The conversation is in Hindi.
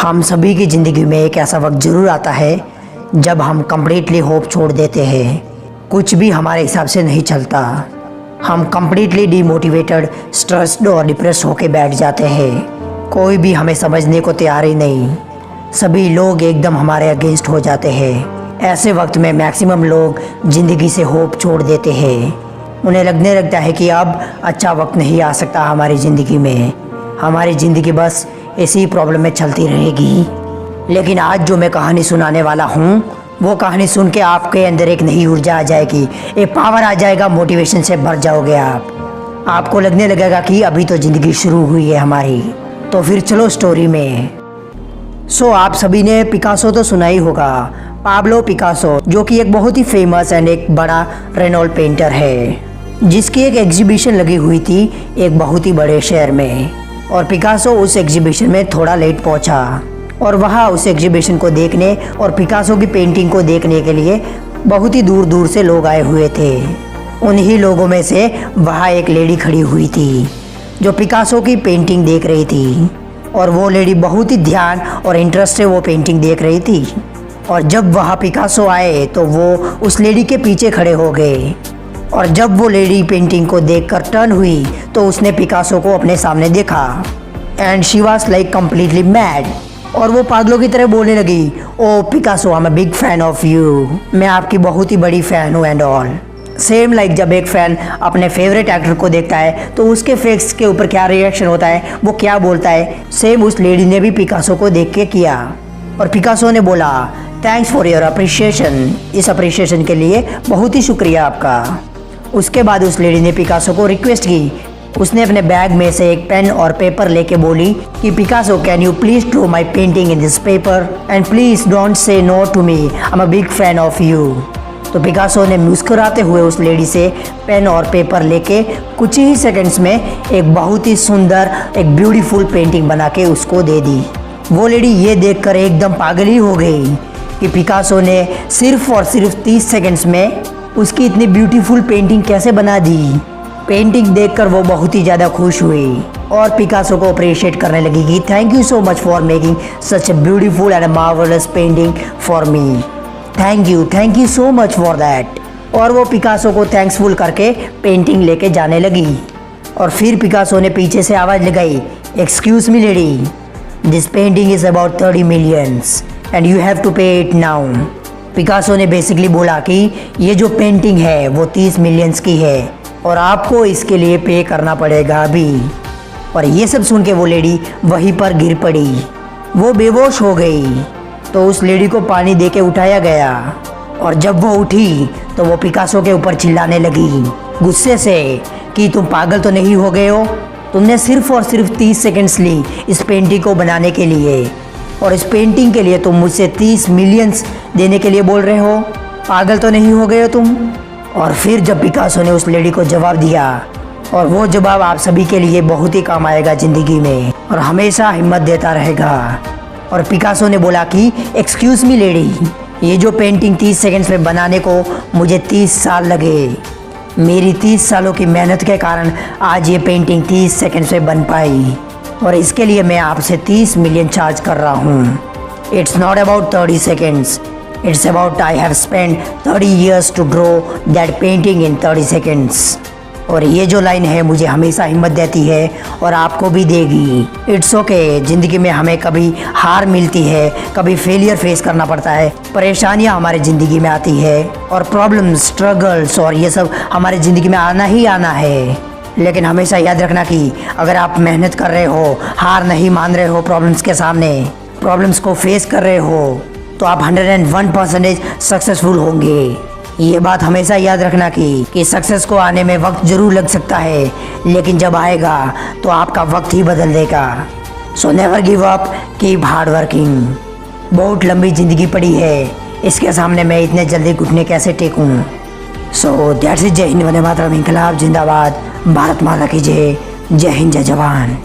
हम सभी की ज़िंदगी में एक ऐसा वक्त ज़रूर आता है जब हम कम्प्लीटली होप छोड़ देते हैं। कुछ भी हमारे हिसाब से नहीं चलता। हम कम्प्लीटली डीमोटिवेटेड, स्ट्रेस्ड और डिप्रेस होके बैठ जाते हैं। कोई भी हमें समझने को तैयार ही नहीं। सभी लोग एकदम हमारे अगेंस्ट हो जाते हैं। ऐसे वक्त में मैक्सिमम लोग ज़िंदगी से होप छोड़ देते हैं। उन्हें लगने लगता है कि अब अच्छा वक्त नहीं आ सकता हमारी ज़िंदगी में। हमारी ज़िंदगी बस इसी प्रॉब्लम में चलती रहेगी। लेकिन आज जो मैं कहानी सुनाने वाला हूँ, वो कहानी सुन के आपके अंदर एक नई ऊर्जा आ जाएगी, एक पावर आ जाएगा, मोटिवेशन से भर जाओगे आप। आपको लगने लगेगा कि अभी तो ज़िंदगी शुरू हुई है हमारी। तो फिर चलो स्टोरी में। आप सभी ने पिकासो तो सुना ही होगा, पाब्लो पिकासो, जो कि एक बहुत ही फेमस एंड एक बड़ा रेनॉल्ड पेंटर है, जिसकी एक एग्जीबिशन लगी हुई थी एक बहुत ही बड़े शहर में। और पिकासो उस एग्जीबिशन में थोड़ा लेट पहुंचा और वहाँ उस एग्जीबिशन को देखने और पिकासो की पेंटिंग को देखने के लिए बहुत ही दूर दूर से लोग आए हुए थे। उन्हीं लोगों में से वहाँ एक लेडी खड़ी हुई थी जो पिकासो की पेंटिंग देख रही थी। और वो लेडी बहुत ही ध्यान और इंटरेस्ट से वो पेंटिंग देख रही थी। और जब वहाँ पिकासो आए तो वो उस लेडी के पीछे खड़े हो गए। और जब वो लेडी पेंटिंग को देखकर टर्न हुई तो उसने पिकासो को अपने सामने देखा and she was like completely mad. और वो पागलों की तरह बोलने लगी, oh Picasso, I am a big fan of you, मैं आपकी बहुत ही बड़ी फ़ैन हूँ एंड ऑल। सेम लाइक जब एक फ़ैन अपने फेवरेट एक्टर को देखता है तो उसके फेस के ऊपर क्या रिएक्शन होता है, वो क्या बोलता है, सेम उस लेडी ने भी पिकासो को देख के किया। और पिकासो ने बोला, थैंक्स फॉर योर अप्रिशिएशन, इस अप्रिशिएशन के लिए बहुत ही शुक्रिया आपका। उसके बाद उस लेडी ने पिकासो को रिक्वेस्ट की। उसने अपने बैग में से एक पेन और पेपर लेके बोली कि Picasso, can you please draw my painting in this paper and please don't say no to me, I am a big fan of you. तो पिकासो ने मुस्कुराते हुए उस लेडी से पेन और पेपर लेके कुछ ही सेकंड्स में एक बहुत ही सुंदर, एक ब्यूटीफुल पेंटिंग बना के उसको दे दी। वो लेडी ये देखकर एकदम पागल ही हो गई कि पिकासो ने सिर्फ और सिर्फ 30 सेकंड्स में उसकी इतनी ब्यूटीफुल पेंटिंग कैसे बना दी। पेंटिंग देखकर वो बहुत ही ज़्यादा खुश हुई और पिकासो को अप्रिशिएट करने लगी कि thank you so much for making such a beautiful and marvellous painting for me, thank you so much for that. और वो पिकासो को थैंक्सफुल करके पेंटिंग लेके जाने लगी। और फिर पिकासो ने पीछे से आवाज़ लगाई, excuse me lady, this painting is about 30 millions and you have to pay it now. Picasso ने बेसिकली बोला कि ये जो पेंटिंग है वो 30 मिलियंस की है और आपको इसके लिए पे करना पड़ेगा अभी। और ये सब सुन के वो लेडी वहीं पर गिर पड़ी, वो बेहोश हो गई। तो उस लेडी को पानी दे के उठाया गया और जब वो उठी तो वो पिकासो के ऊपर चिल्लाने लगी गुस्से से कि तुम पागल तो नहीं हो गए हो, तुमने सिर्फ और सिर्फ 30 सेकेंड्स ली इस पेंटिंग को बनाने के लिए और इस पेंटिंग के लिए तुम मुझसे 30 मिलियंस देने के लिए बोल रहे हो, पागल तो नहीं हो गए हो तुम। और फिर जब पिकासो ने उस लेडी को जवाब दिया, और वो जवाब आप सभी के लिए बहुत ही काम आएगा ज़िंदगी में और हमेशा हिम्मत देता रहेगा। और पिकासो ने बोला कि एक्सक्यूज़ मी लेडी, ये जो पेंटिंग 30 सेकंड्स में बनाने को मुझे 30 साल लगे, मेरी 30 सालों की मेहनत के कारण आज ये पेंटिंग 30 सेकंड्स में बन पाई और इसके लिए मैं आपसे 30 मिलियन चार्ज कर रहा हूँ। It's not about 30 seconds, it's about I have spend 30 years to draw that painting in 30 seconds. और ये जो लाइन है मुझे हमेशा हिम्मत देती है और आपको भी देगी। इट्स ओके, ज़िंदगी में हमें कभी हार मिलती है, कभी फेलियर फेस करना पड़ता है, परेशानियाँ हमारे ज़िंदगी में आती है और प्रॉब्लम्स, स्ट्रगल्स और ये सब हमारे ज़िंदगी में आना ही आना है। लेकिन हमेशा याद रखना कि अगर आप मेहनत कर रहे हो, हार नहीं मान रहे हो, प्रॉब्लम्स के सामने प्रॉब्लम्स को फेस कर रहे हो, तो आप 101% सक्सेसफुल होंगे। ये बात हमेशा याद रखना कि सक्सेस को आने में वक्त ज़रूर लग सकता है, लेकिन जब आएगा तो आपका वक्त ही बदल देगा। So never give up, keep hard working. बहुत लंबी ज़िंदगी पड़ी है, इसके सामने मैं इतने जल्दी घुटने कैसे टेकूँ। So that's it. जय हिंद, वंदे मातरम, इंकलाब जिंदाबाद, भारत माता की जय, जय हिंद, जय जवान।